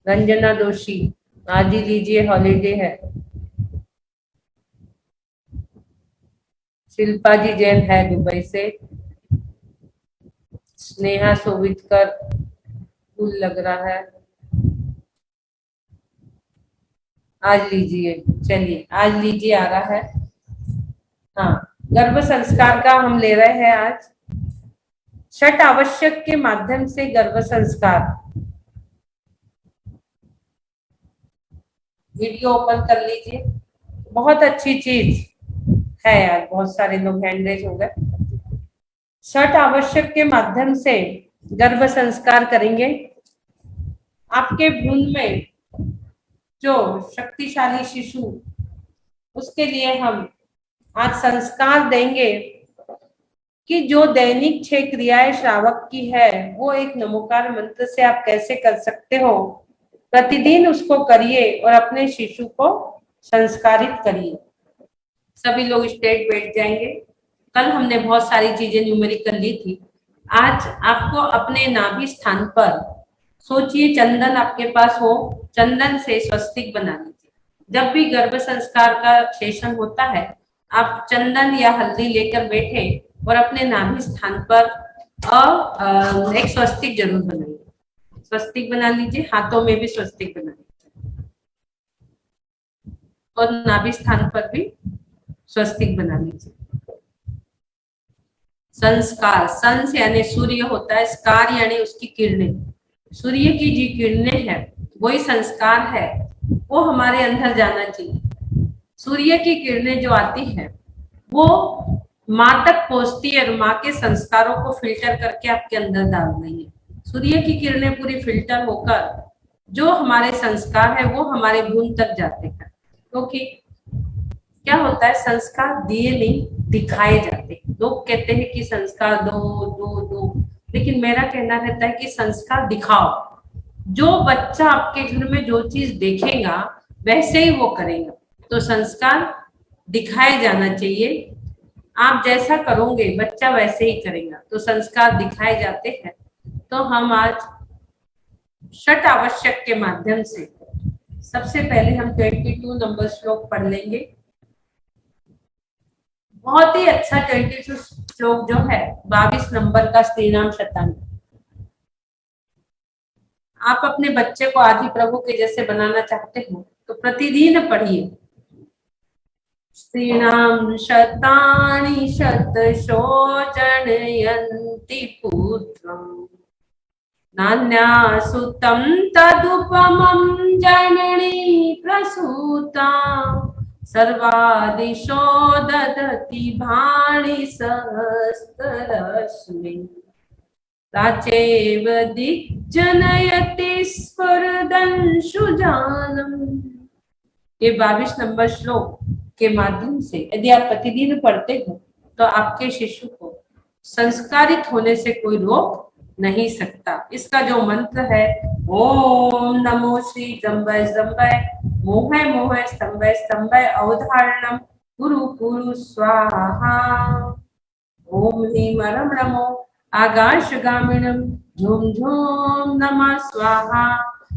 रंजना दोषी, आज ही लीजिए, हॉलीडे है। शिल्पा जी जैन है दुबई से। स्नेहा सोवितकर, कूल लग रहा है। आज लीजिए, चलिए आज लीजिए आ रहा है। हाँ, गर्भ संस्कार का हम ले रहे हैं आज। छठ आवश्यक के माध्यम से गर्भ संस्कार। वीडियो ओपन कर लीजिए। बहुत अच्छी चीज है यार, बहुत सारे लोग हैंड रेज हो गए। छठ आवश्यक के माध्यम से गर्भ संस्कार करेंगे। आपके भ्रूण में जो शक्तिशाली शिशु, उसके लिए हम आज संस्कार देंगे कि जो दैनिक 6 क्रियाएं श्रावक की है वो एक नमोकार मंत्र से आप कैसे कर सकते हो। प्रतिदिन उसको करिए और अपने शिशु को संस्कारित करिए। सभी लोग स्ट्रेट बैठ जाएंगे। कल हमने बहुत सारी चीजें न्यूमेरिकल ली थी। आज आपको अपने नाभि स्थान पर सोचिए, चंदन आपके पास हो, चंदन से स्वस्तिक बना लीजिए। जब भी गर्भ संस्कार का सेशन होता है, आप चंदन या हल्दी लेकर बैठे और अपने नाभि स्थान पर एक स्वस्तिक जरूर बनाइए। स्वस्तिक बना लीजिए, हाथों में भी स्वस्तिक बना लीजिए और नाभि स्थान पर भी स्वस्तिक बना लीजिए। संस्कार, संस यानी सूर्य होता है, स्कार यानी उसकी किरणें। सूर्य की जी किरणें है वही संस्कार है, वो हमारे अंदर जाना चाहिए। सूर्य की किरणें जो आती है वो माँ तक पहुंचती है और माँ के संस्कारों को फिल्टर करके आपके अंदर डाल रही है। सूर्य की किरणें पूरी फिल्टर होकर जो हमारे संस्कार है वो हमारे भ्रूण तक जाते हैं। क्योंकि क्या होता है, संस्कार दिए नहीं, दिखाए जाते। लोग कहते हैं कि संस्कार दो दो दो, लेकिन मेरा कहना रहता है कि संस्कार दिखाओ। जो बच्चा आपके घर में जो चीज देखेगा वैसे ही वो करेगा। तो संस्कार दिखाए जाना चाहिए। आप जैसा करोगे बच्चा वैसे ही करेगा, तो संस्कार दिखाए जाते हैं। तो हम आज छठ आवश्यक के माध्यम से सबसे पहले हम 22 नंबर श्लोक पढ़ लेंगे। बहुत ही अच्छा 22 श्लोक जो है 22 नंबर का स्त्रीनाम शतनाम। आप अपने बच्चे को आदि प्रभु के जैसे बनाना चाहते हो तो प्रतिदिन पढ़िए। स्त्रीणां शतानि शतशो जनयन्ति पुत्रम् नान्यासुतं तदुपमं जननी प्रसूता सर्वादिशो ददति भाणि सहस्ररश्मि प्राचेव दिग्जनयति स्फुरदंशुजानम्। ये 22 नंबर श्लोक के माध्यम से यदि आप प्रतिदिन पढ़ते हो तो आपके शिशु को संस्कारित होने से कोई रोक नहीं सकता। इसका जो मंत्र है, ओम नमो श्री जम्बय जम्बय मोहय मोहय स्तंभय स्तंभय अवधारणम गुरु गुरु स्वाहा। ओम ह्रीं रम नमो आकाशगामिनम झूम झूम नमः स्वाहा।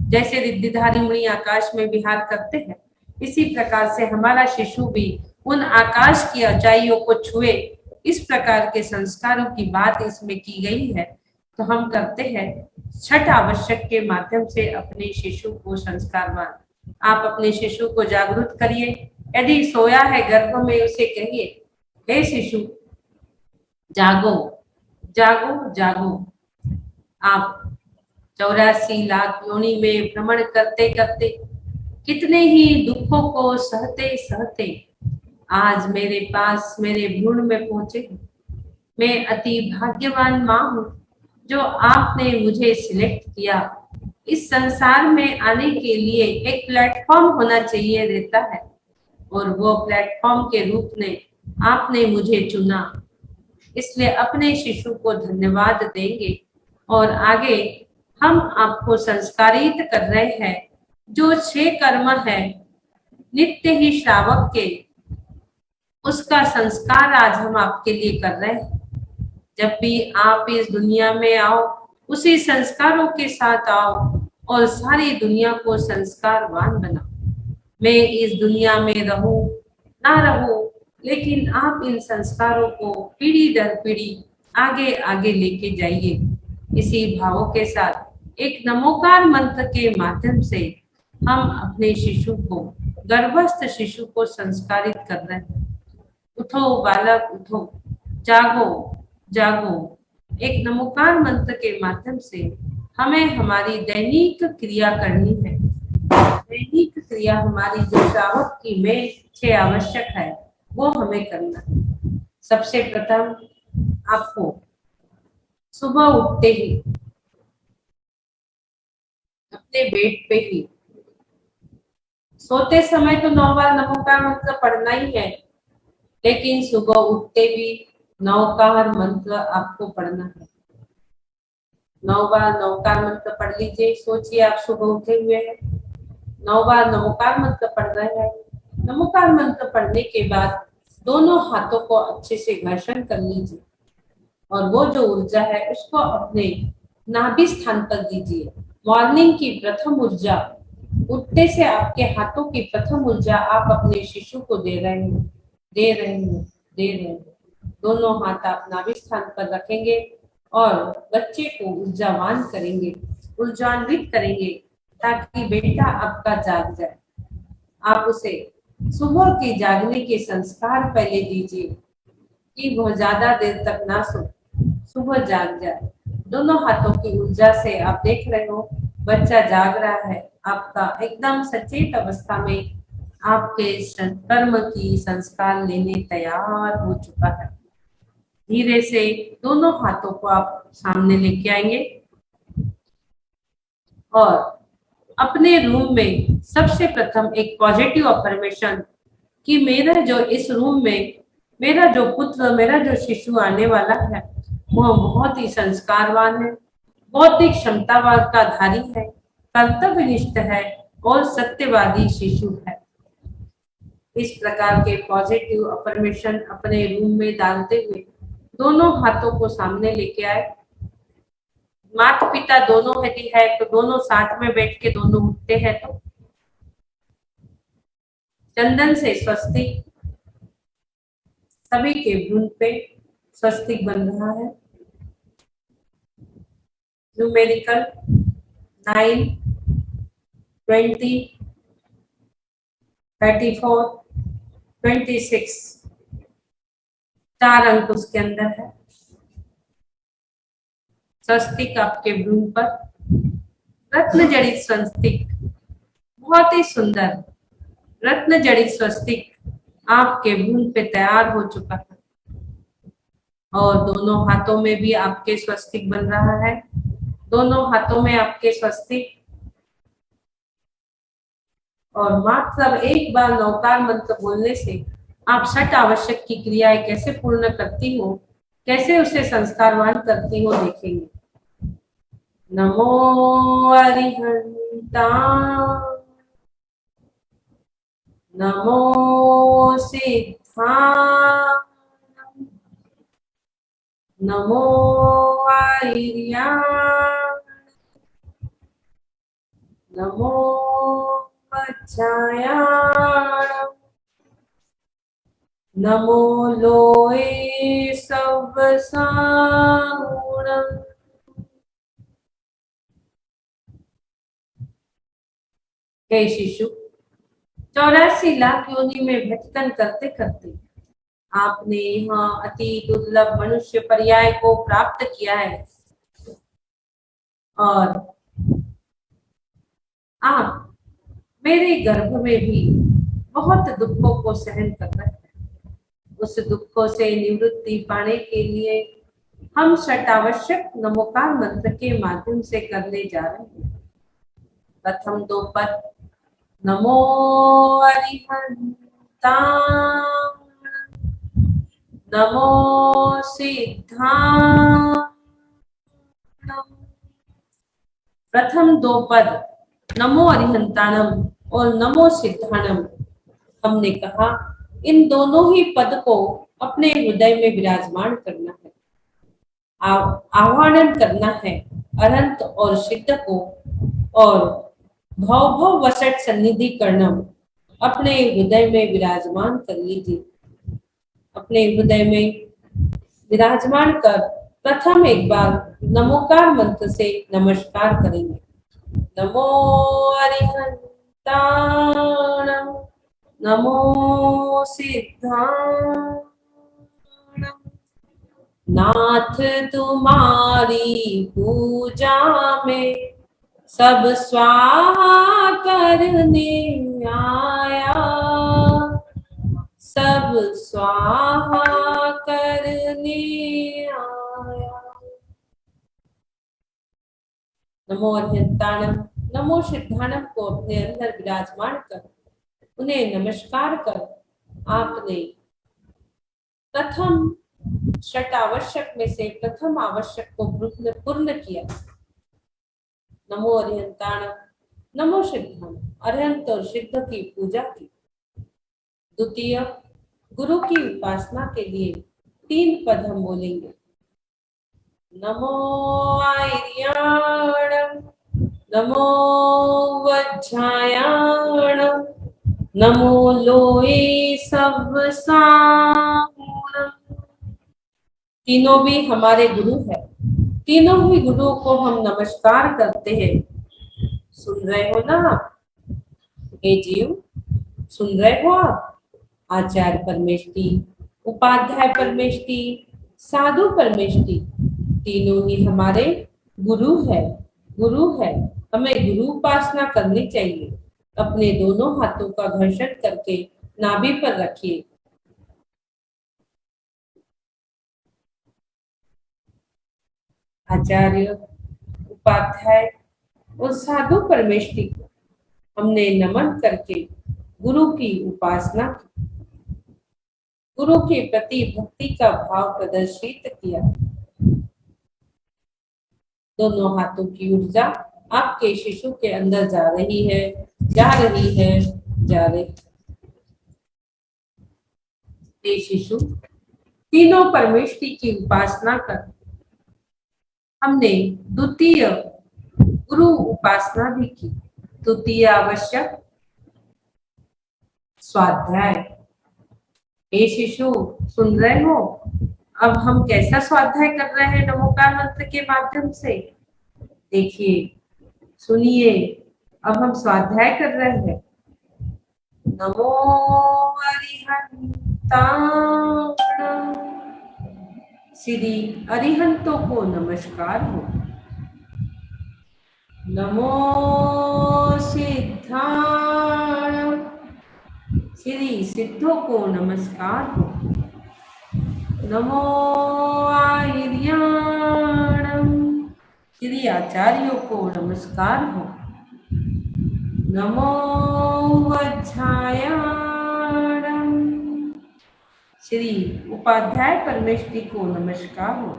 जैसे रिद्धिधारी मुनि आकाश में विहार करते हैं, इसी प्रकार से हमारा शिशु भी उन आकाश की ऊंचाइयों को छुए, इस प्रकार के संस्कारों की बात इसमें की गई है। तो हम करते हैं छठ आवश्यक के माध्यम से अपने शिशु को संस्कारवान। आप अपने शिशु को जागरूक करिए। यदि सोया है गर्भ में, उसे कहिए, हे शिशु जागो जागो जागो। आप 84 लाख योनि में भ्रमण करते करते कितने ही दुखों को सहते सहते आज मेरे पास मेरे भ्रूण में पहुंचे। मैं अति भाग्यवान माँ हूँ जो आपने मुझे सिलेक्ट किया। इस संसार में आने के लिए एक प्लेटफॉर्म होना चाहिए रहता है, और वो प्लेटफॉर्म के रूप में आपने मुझे चुना। इसलिए अपने शिशु को धन्यवाद देंगे और आगे हम आपको संस्कारित कर रहे हैं। जो 6 कर्म है नित्य ही श्रावक के, उसका संस्कार आज हम आपके लिए कर रहे हैं। जब भी आप इस दुनिया में आओ, उसी संस्कारों के साथ आओ। और सारी दुनिया को संस्कारवान बना। मैं इस दुनिया में रहूं ना रहूं, लेकिन आप इन संस्कारों को पीढ़ी दर पीढ़ी आगे आगे लेके जाइए। इसी भावों के साथ एक नमोकार मंत्र के माध्यम से हम अपने शिशु को, गर्भस्थ शिशु को संस्कारित कर रहे हैं। उठो बालक उठो, जागो जागो। एक नमोकार मंत्र के माध्यम से हमें हमारी दैनिक क्रिया करनी है। दैनिक क्रिया हमारी जो श्रावक की में से आवश्यक है वो हमें करना है। सबसे प्रथम आपको सुबह उठते ही अपने बेड पे ही, सोते समय तो 9 बार नमोकार मंत्र पढ़ना ही है, लेकिन सुबह उठते भी 9 कार मंत्र आपको पढ़ना है। 9 बार नमोकार मंत्र पढ़ लीजिए। सोचिए आप सुबह उठे हुए हैं, 9 बार नमोकार मंत्र पढ़ रहे हैं। नमोकार मंत्र पढ़ने के बाद दोनों हाथों को अच्छे से घर्षण कर लीजिए और वो जो ऊर्जा है उसको अपने नाभि स्थान पर दीजिए। मॉर्निंग की प्रथम ऊर्जा, उठते से आपके हाथों की प्रथम ऊर्जा आप अपने शिशु को दे रहे हैं, दे रहे हैं, दे रहे हैं। दोनों हाथ आप नाभि स्थान पर रखेंगे और बच्चे को ऊर्जावान करेंगे, ऊर्जान्वित करेंगे, ताकि बेटा आपका जाग जाए। आप उसे सुबह के जागने के संस्कार पहले दीजिए कि वह ज्यादा देर तक ना सो, सुबह जाग जाए। दोनों हाथों की ऊर्जा से आप देख रहे हो बच्चा जाग रहा है, आपका एकदम सचेत अवस्था में आपके कर्म की संस्कार लेने तैयार हो चुका है। धीरे से दोनों हाथों को आप सामने लेके आएंगे और अपने रूम में सबसे प्रथम एक पॉजिटिव अफर्मेशन कि मेरा जो इस रूम में मेरा जो पुत्र, मेरा जो शिशु आने वाला है वह बहुत ही संस्कारवान है, बौद्धिक क्षमतावान का धारी है, कर्तव्यनिष्ठ है और सत्यवादी शिशु है। इस प्रकार के पॉजिटिव अफर्मेशन अपने रूम में डालते हुए दोनों हाथों को सामने लेके आए। माता पिता दोनों यदि है तो दोनों साथ में बैठ के दोनों उठते हैं तो चंदन से स्वस्तिक, सभी के भ्रूण पे स्वस्तिक बन रहा है। न्यूमेरिकल 9, 20, 34, 26, 4 अंक उसके अंदर है। स्वस्तिक आपके भ्रूण पर, रत्न जड़ित स्वस्तिक, बहुत ही सुंदर रत्न जड़ित स्वस्तिक आपके भ्रूण पे तैयार हो चुका है और दोनों हाथों में भी आपके स्वस्तिक बन रहा है। दोनों हाथों में आपके स्वस्तिक, और मात्र एक बार नवकार मंत्र बोलने से आप षट आवश्यक की क्रियाएं कैसे पूर्ण करती हो, कैसे उसे संस्कारवान करती हो, देखेंगे। नमो अरिहंता, नमो सिद्धा, नमो आर्या, नमो वज्राय, नमो लोए सवसागुणम्। हे शिशु, 84 लाख योनि में भटकन करते करते आपने यहाँ अति दुर्लभ मनुष्य पर्याय को प्राप्त किया है और आप मेरे गर्भ में भी बहुत दुखों को सहन कर रहे हैं। उस दुखों से निवृत्ति पाने के लिए हम षटावश्यक नमोकार मंत्र के माध्यम से करने जा रहे हैं। प्रथम 2 पद नमो अरिहंता, नमो सिद्धा। प्रथम 2 पद नमो अरिहंताणम और नमो सिद्धाणम, हमने कहा इन दोनों ही पद को अपने हृदय में विराजमान करना है, आह्वान करना है अनंत और सिद्ध को और भव भव वसट सन्निधि कर्णम अपने हृदय में विराजमान कर लीजिए। अपने हृदय में विराजमान कर प्रथम एक बार नमोकार मंत्र से नमस्कार करेंगे। नमो अरिहंताणं नमो सिद्धाणं नाथ तुम्हारी पूजा में सब स्वाहा करने आया, सब स्वाहा करने आया। नमो अरिहंताणं नमो सिद्धाणं को अपने अंदर विराजमान कर उन्हें नमस्कार कर आपने प्रथम षट आवश्यक में से प्रथम आवश्यक को पूर्ण किया। नमो अरिहंताणं नमो सिद्धाणं अरिहंत और सिद्ध की पूजा की। द्वितीय गुरु की उपासना के लिए 3 पद हम बोलेंगे। नमो आयर्याणं नमो वज्रायाणं नमो लोए सवसामूलम्। तीनों भी हमारे गुरु है। तीनों ही गुरुओं को हम नमस्कार करते हैं। सुन रहे हो ना हे जीव, सुन रहे हो आप? आचार्य परमेष्टि, उपाध्याय परमेष्टि, साधु परमेष्टि तीनों ही हमारे गुरु है। गुरु है, हमें गुरु उपासना करनी चाहिए। अपने दोनों हाथों का घर्षण करके नाभि पर रखिए। आचार्य, उपाध्याय और साधु परमेष्टि को हमने नमन करके गुरु की उपासना की, गुरु के प्रति भक्ति का भाव प्रदर्शित किया। दोनों हाथों की ऊर्जा आपके शिशु के अंदर जा रही है, जा रही है, जा रही। ये शिशु तीनों परमेष्टि की उपासना कर हमने द्वितीय गुरु उपासना भी की। द्वितीय आवश्यक स्वाध्याय। हे शिशु, सुन रहे हो? अब हम कैसा स्वाध्याय कर रहे हैं नमोकार मंत्र के माध्यम से? देखिए, सुनिए, अब हम स्वाध्याय कर रहे हैं। नमो अरिहंताणं श्री अरिहंतों को नमस्कार हो। नमो सिद्धाणं श्री सिद्धों को नमस्कार हो। नमो आयर्याणं श्री आचार्यों को नमस्कार हो। नमो वज्रायाणं श्री उपाध्याय परमेष्टि को नमस्कार हो।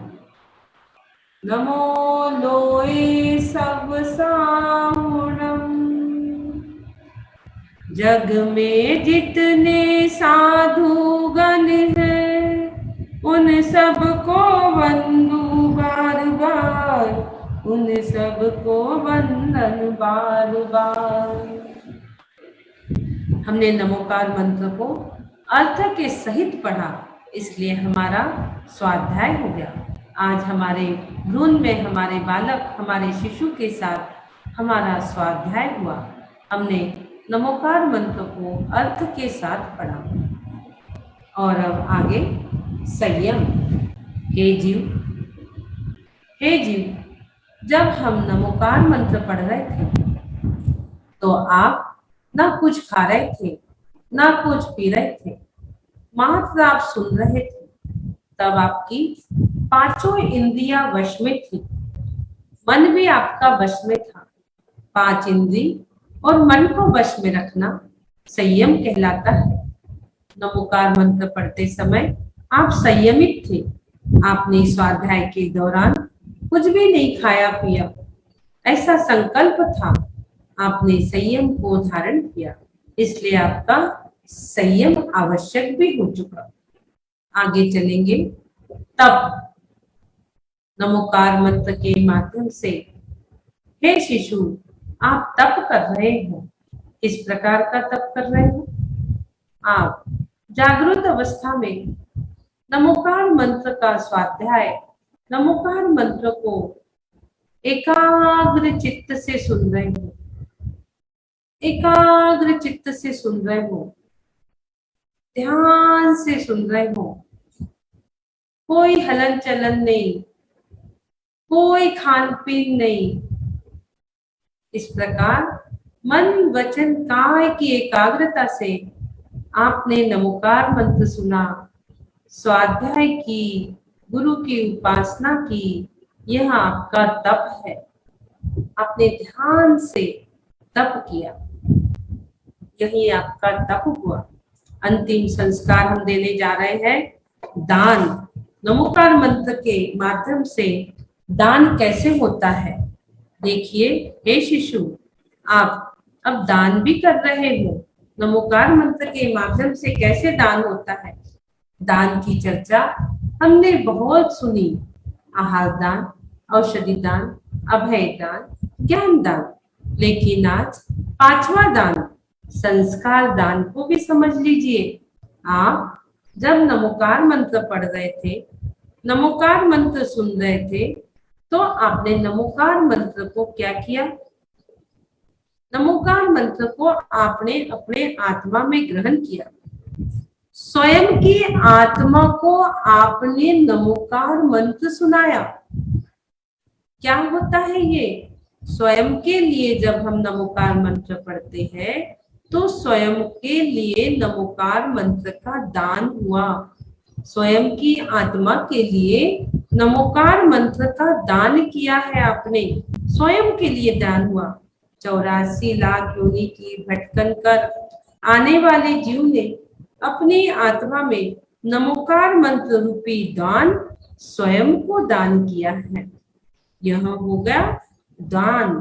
नमो लोए सवसामूलम् जग में जितने साधुगण हैं उन सबको वंदू बार बार, उन सबको वंदन बार बार। हमने नमोकार मंत्र को अर्थ के सहित पढ़ा, इसलिए हमारा स्वाध्याय हो गया। आज हमारे भ्रूण में हमारे बालक, हमारे शिशु के साथ हमारा स्वाध्याय हुआ। हमने नमोकार मंत्र को अर्थ के साथ पढ़ा। और अब आगे संयम। हे जीव, हे जीव, जब हम नमोकार मंत्र पढ़ रहे थे तो आप ना कुछ खा रहे थे, ना कुछ पी रहे थे, मात्र आप सुन रहे थे। तब आपकी 5 इंद्रियां वश में थी, मन भी आपका वश में था। 5 इंद्री और मन को वश में रखना संयम कहलाता है। नमोकार मंत्र पढ़ते समय आप संयमित थे। आपने स्वाध्याय के दौरान कुछ भी नहीं खाया पिया, ऐसा संकल्प था। आपने संयम को धारण किया, इसलिए आपका संयम आवश्यक भी हो चुका। आगे चलेंगे। तब नमोकार मंत्र के माध्यम से हे शिशु, आप तप कर रहे हो। किस प्रकार का तप कर रहे हो? आप जागृत अवस्था में नमोकार मंत्र का स्वाध्याय, नमोकार मंत्र को एकाग्र चित्त से सुन रहे हो, एकाग्र चित्त से सुन रहे हो, ध्यान से सुन रहे हो। कोई हलन चलन नहीं, कोई खान पीन नहीं। इस प्रकार मन वचन काय की एकाग्रता से आपने नमोकार मंत्र सुना, स्वाध्याय की, गुरु की उपासना की। यह आपका तप है। आपने ध्यान से तप किया, यही आपका तप हुआ। अंतिम संस्कार हम देने जा रहे हैं, दान। नमोकार मंत्र के माध्यम से दान कैसे होता है? देखिए हे शिशु, आप अब दान भी कर रहे हो। नमोकार मंत्र के माध्यम से कैसे दान होता है? दान की चर्चा हमने बहुत सुनी। आहार दान, औषधि दान, अभय दान, ज्ञान दान। लेकिन आज पांचवा दान, संस्कार दान को भी समझ लीजिए। आप जब नमोकार मंत्र पढ़ रहे थे, नमोकार मंत्र सुन रहे थे, तो आपने नमोकार मंत्र को क्या किया? नमोकार मंत्र को आपने अपने आत्मा में ग्रहण किया। स्वयं की आत्मा को आपने नमोकार मंत्र सुनाया। क्या होता है ये? स्वयं के लिए जब हम नमोकार मंत्र पढ़ते हैं तो स्वयं के लिए नमोकार मंत्र का दान हुआ। स्वयं की आत्मा के लिए नमोकार मंत्र का दान किया है आपने, स्वयं के लिए दान हुआ। 84 लाख योनि की भटकन कर आने वाले जीव ने अपनी आत्मा में नमोकार मंत्र रूपी दान स्वयं को दान किया है। यह हो गया दान।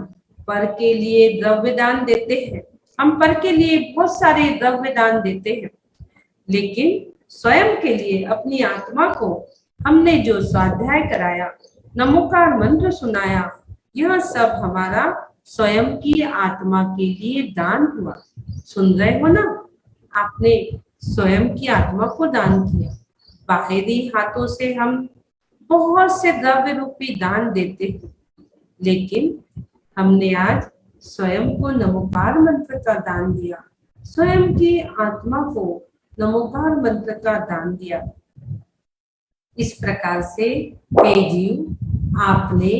पर के लिए द्रव्य दान देते हैं हम, पर के लिए बहुत सारे द्रव्य दान देते हैं, लेकिन स्वयं के लिए अपनी आत्मा को हमने जो स्वाध्याय कराया, नमोकार मंत्र सुनाया, यह सब हमारा स्वयं की आत्मा के लिए दान हुआ। सुन रहे हो ना? आपने स्वयं की आत्मा को दान किया। बाहरी हाथों से हम बहुत से द्रव्य रूपी दान देते हैं, लेकिन हमने आज स्वयं को नमोकार मंत्र का दान दिया, स्वयं की आत्मा को नमोकार मंत्र का दान दिया। इस प्रकार से हे जीव, आपने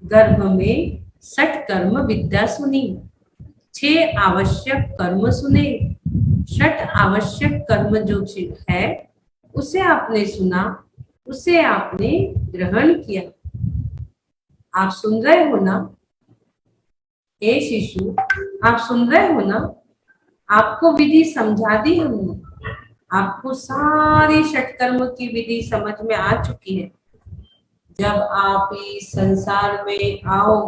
गर्भ में 6 कर्म विद्या सुनी, 6 आवश्यक कर्म सुने। 6 आवश्यक कर्म जो है उसे आपने सुना, उसे आपने ग्रहण किया। आप सुन रहे हो ना? हे शिशु, आप सुन रहे हो ना? आपको विधि समझा दी हमने, आपको सारी षटकर्म की विधि समझ में आ चुकी है। जब आप इस संसार में आओ,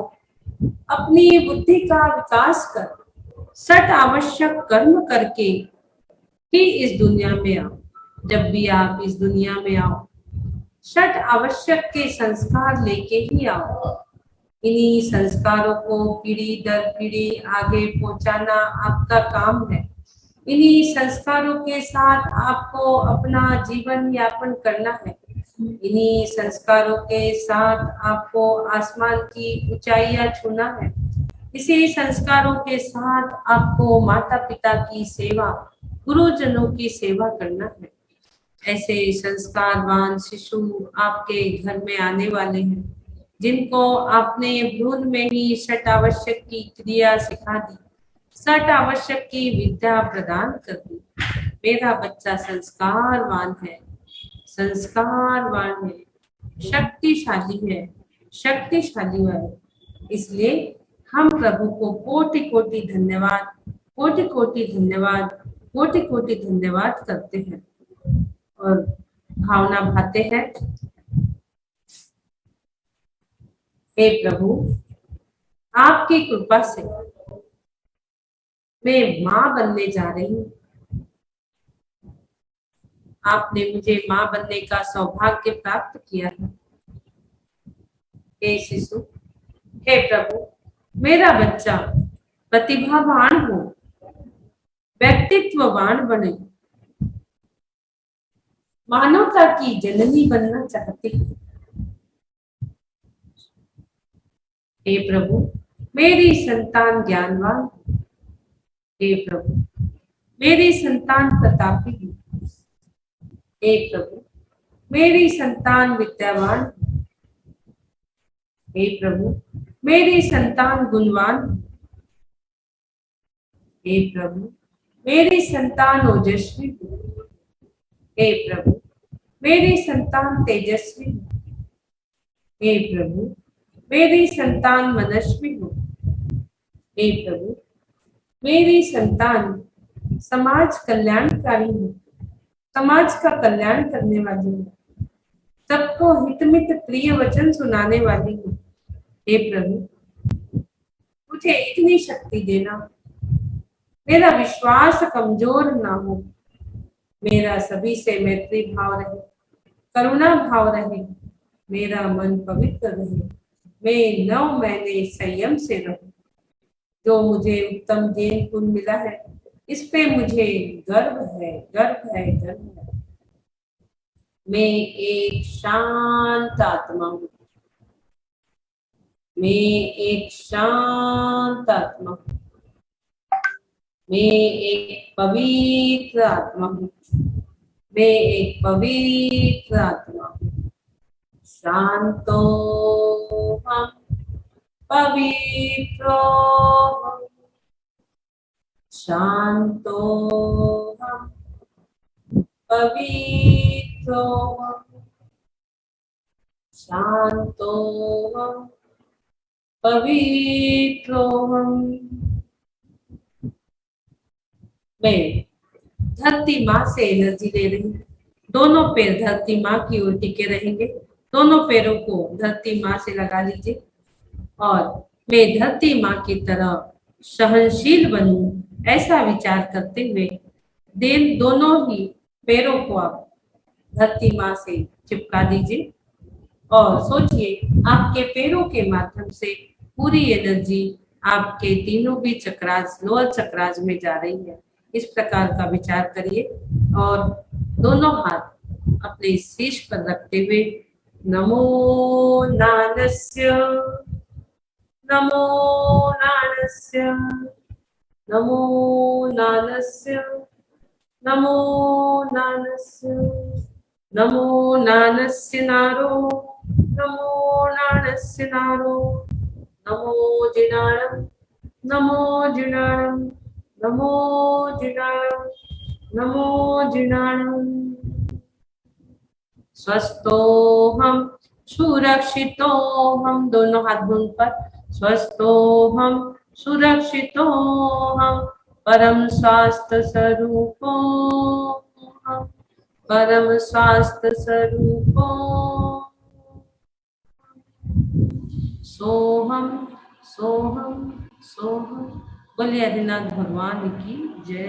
अपनी बुद्धि का विकास कर 6 आवश्यक कर्म करके ही इस दुनिया में आओ। जब भी आप इस दुनिया में आओ, 6 आवश्यक के संस्कार लेके ही आओ। इन्हीं संस्कारों को पीढ़ी दर पीढ़ी आगे पहुंचाना आपका काम है। इन्हीं संस्कारों के साथ आपको अपना जीवन यापन करना है। इन्हीं संस्कारों के साथ आपको आसमान की ऊंचाइयां छूना है। इसी संस्कारों के साथ आपको माता पिता की सेवा, गुरुजनों की सेवा करना है। ऐसे संस्कारवान शिशु आपके घर में आने वाले हैं, जिनको आपने भ्रूण में ही 6 आवश्यक की क्रिया सिखा दी, 6 आवश्यक की विद्या प्रदान कर दी। मेरा बच्चा संस्कारवान है, संस्कारवान है, शक्तिशाली है, शक्तिशाली है। इसलिए हम प्रभु को कोटि कोटि धन्यवाद, कोटि कोटि धन्यवाद, कोटि कोटि धन्यवाद करते हैं और भावना भाते हैं। हे प्रभु, आपकी कृपा से मैं मां बनने जा रही हूँ। आपने मुझे मां बनने का सौभाग्य प्राप्त किया है। हे शिशु, हे प्रभु, मेरा बच्चा प्रतिभावान हो, व्यक्तित्ववान बने, मानवता की जननी बनना चाहती हूँ। हे प्रभु मेरी संतान ज्ञानवान, हे प्रभु मेरी संतान प्रतापी, हे प्रभु मेरी संतान विद्यावान, हे प्रभु मेरी संतान गुणवान, हे प्रभु मेरी संतान ओजस्वी, हे प्रभु मेरी संतान तेजस्वी, हे प्रभु मेरी संतान मनस्वी हो, हे प्रभु मेरी संतान समाज कल्याणकारी हो, समाज का कल्याण करने वाली हो, सबको हितमित प्रिय वचन सुनाने वाली हो। हे प्रभु मुझे इतनी शक्ति देना, मेरा विश्वास कमजोर ना हो, मेरा सभी से मैत्री भाव रहे, करुणा भाव रहे, मेरा मन पवित्र रहे, मैं 9 महीने संयम से रहूं। जो मुझे उत्तम ज्ञान गुण मिला है इस पे मुझे गर्व है, गर्व है, गर्व है। मैं एक शांत आत्मा हूँ, मैं एक शांत आत्मा हूँ, मैं एक पवित्र आत्मा हूँ, मैं एक पवित्र आत्मा हूँ। शांतो हम पवित्रो हम, शांतो हम पवित्रो हम, शांतो हम पवित्रो हम। मैं धरती माँ से एनर्जी ले रही हूँ, दोनों पैर धरती माँ की ओर टिके रहेंगे, दोनों पैरों को धरती माँ से लगा लीजिए और मैं धरती माँ की तरह सहनशील बनूं, ऐसा विचार करते हुए दोनों ही पैरों को आप धरती माँ से चिपका दीजिए और सोचिए आपके पैरों के माध्यम से पूरी एनर्जी आपके तीनों भी चक्रास, लोअर चक्रास में जा रही है। इस प्रकार का विचार करिए और दोनों हाथ अपने शीश पर रखते हुए नमो नानस्य, नमो नानस्य, नमो नानस्य, नमो नानस्य, नमो नानस्य नारो, नमो नानस्य नारो, नमो जिनाणं, नमो जिनाणं, नमो जिनाणं, नमो जिनाणं। स्वस्थो हम सुरक्षितो हम, दोनों हाथ भूमि पर, स्वस्थो हम सुरक्षितो हम, परम स्वास्थ्य स्वरूपो हम, परम स्वास्थ्य स्वरूपो सोहम सोहम सोहम। बोलिए आदिनाथ भगवान की जय।